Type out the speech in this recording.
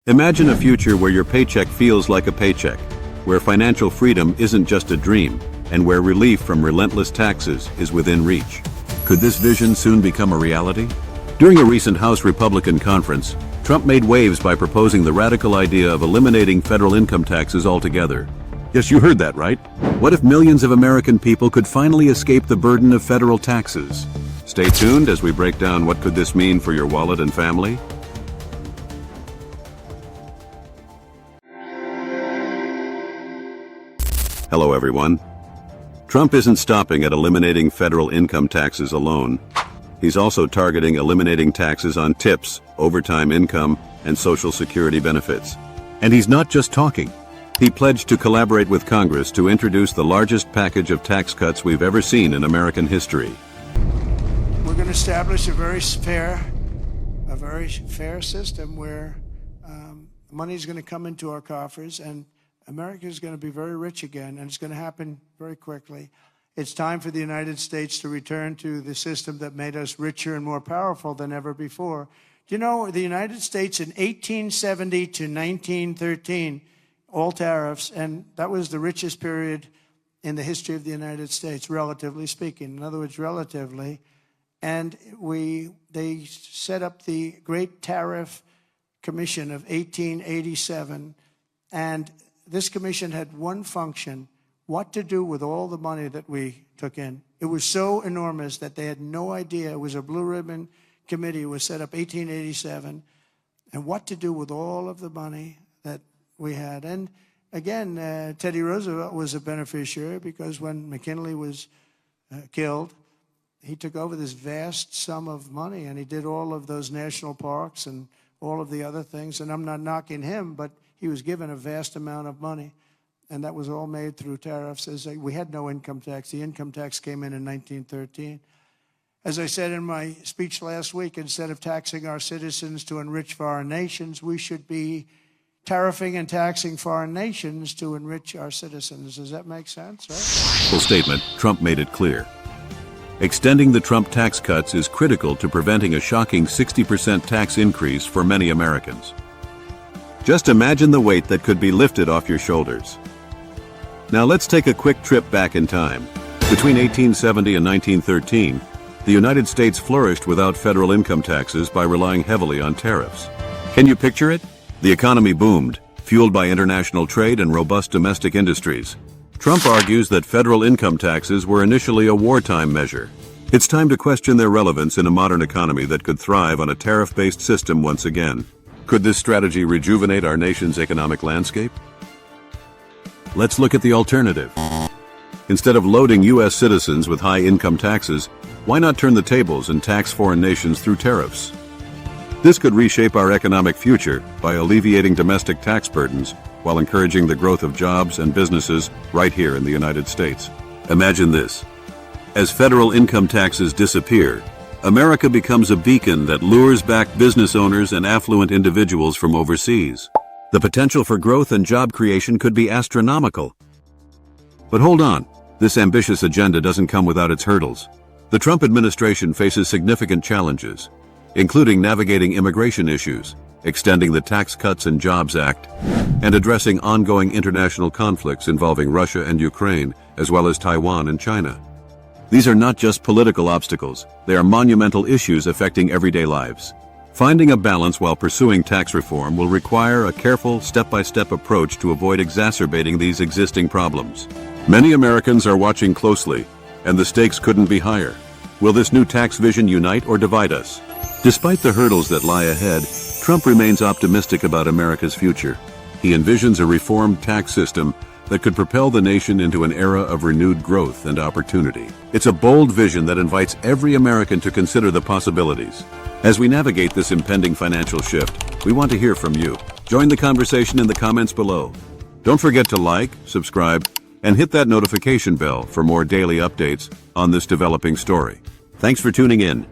Imagine a future where your paycheck feels like a paycheck, where financial freedom isn't just a dream, and where relief from relentless taxes is within reach. Could this vision soon become a reality? During a recent House Republican conference, Trump made waves by proposing the radical idea of eliminating federal income taxes altogether. Yes, you heard that right. What if millions of American people could finally escape the burden of federal taxes? Stay tuned as we break down what could this mean for your wallet and family. Hello everyone. Trump isn't stopping at eliminating federal income taxes alone. He's also targeting eliminating taxes on tips, overtime income, and Social Security benefits. And he's not just talking. He pledged to collaborate with Congress to introduce the largest package of tax cuts we've ever seen in American history. We're going to establish a very fair system where money is going to come into our coffers and America is going to be very rich again, and it's going to happen very quickly. It's time for the United States to return to the system that made us richer and more powerful than ever before. Do you know, the United States in 1870 to 1913, all tariffs, and that was the richest period in the history of the United States, relatively speaking. In other words, relatively. And they set up the Great Tariff Commission of 1887, and this commission had one function: what to do with all the money that we took in. It was so enormous that they had no idea. It was a blue ribbon committee. It was set up 1887, and what to do with all of the money that we had. And again, Teddy Roosevelt was a beneficiary, because when McKinley was killed, he took over this vast sum of money, and he did all of those national parks and all of the other things. And I'm not knocking him, but he was given a vast amount of money, and that was all made through tariffs. We had no income tax. The income tax came in 1913. As I said in my speech last week, instead of taxing our citizens to enrich foreign nations, we should be tariffing and taxing foreign nations to enrich our citizens. Does that make sense? Right? Full statement, Trump made it clear. Extending the Trump tax cuts is critical to preventing a shocking 60% tax increase for many Americans. Just imagine the weight that could be lifted off your shoulders. Now let's take a quick trip back in time. Between 1870 and 1913, the United States flourished without federal income taxes by relying heavily on tariffs. Can you picture it? The economy boomed, fueled by international trade and robust domestic industries. Trump argues that federal income taxes were initially a wartime measure. It's time to question their relevance in a modern economy that could thrive on a tariff-based system once again. Could this strategy rejuvenate our nation's economic landscape? Let's look at the alternative. Instead of loading U.S. citizens with high income taxes, why not turn the tables and tax foreign nations through tariffs? This could reshape our economic future by alleviating domestic tax burdens while encouraging the growth of jobs and businesses right here in the United States. Imagine this. As federal income taxes disappear, America becomes a beacon that lures back business owners and affluent individuals from overseas. The potential for growth and job creation could be astronomical. But hold on, this ambitious agenda doesn't come without its hurdles. The Trump administration faces significant challenges, including navigating immigration issues, extending the Tax Cuts and Jobs Act, and addressing ongoing international conflicts involving Russia and Ukraine, as well as Taiwan and China. These are not just political obstacles, they are monumental issues affecting everyday lives. Finding a balance while pursuing tax reform will require a careful, step-by-step approach to avoid exacerbating these existing problems. Many Americans are watching closely, and the stakes couldn't be higher. Will this new tax vision unite or divide us? Despite the hurdles that lie ahead, Trump remains optimistic about America's future. He envisions a reformed tax system that could propel the nation into an era of renewed growth and opportunity. It's a bold vision that invites every American to consider the possibilities. As we navigate this impending financial shift, we want to hear from you. Join the conversation in the comments below. Don't forget to like, subscribe, and hit that notification bell for more daily updates on this developing story. Thanks for tuning in.